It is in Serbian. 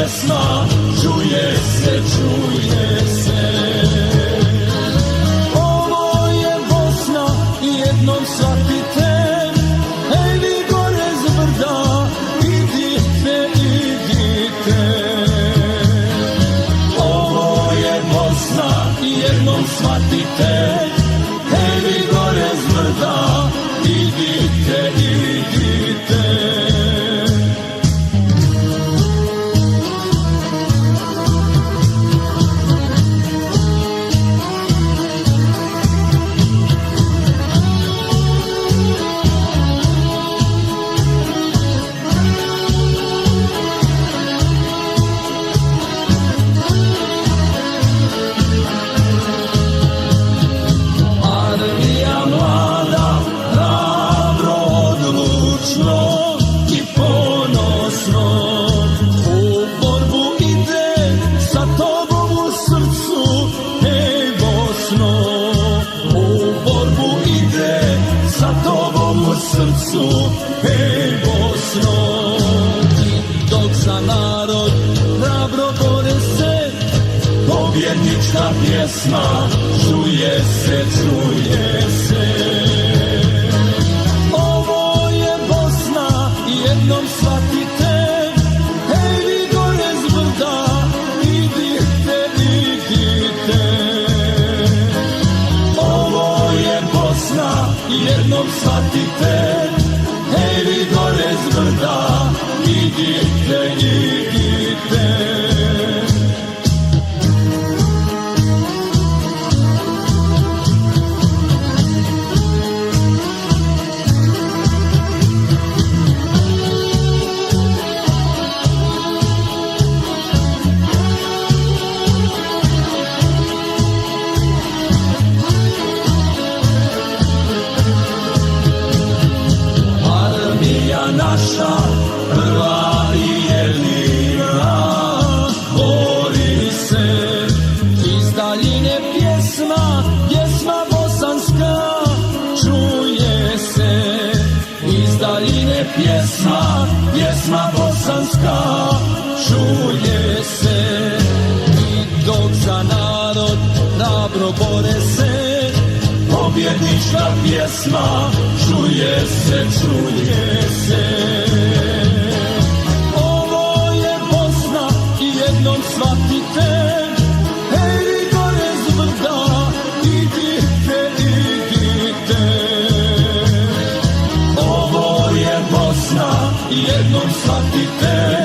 pjesma, čuje se, čuje se. Ovo je Bosna, jednom shvatite, ej vi gore s brda, idite, idite. Ovo je Bosna, jednom shvatite, ej vi gore s brda, idite, idite. Srcu, hej Bosno, i dok za narod hrabro bore se, pobjednička pjesma, čuje se, čuje se. Ovo je Bosna, jednom shvatite, hej vi gore s brda, idite, idite. Ovo je Bosna, jednom shvatite, hej vi gore s brda, idite, idite. Naša prva i jedina bori se, iz daljine pjesma, pjesma bosanska, čuje se. Iz daljine pjesma, pjesma bosanska, čuje se. I dok za narod hrabro bore se, pobjednička pjesma, čuje se, čuje se. Ovo je Bosna, jednom shvatite, hej vi gore s brda, idite, idite. Ovo je Bosna, jednom shvatite,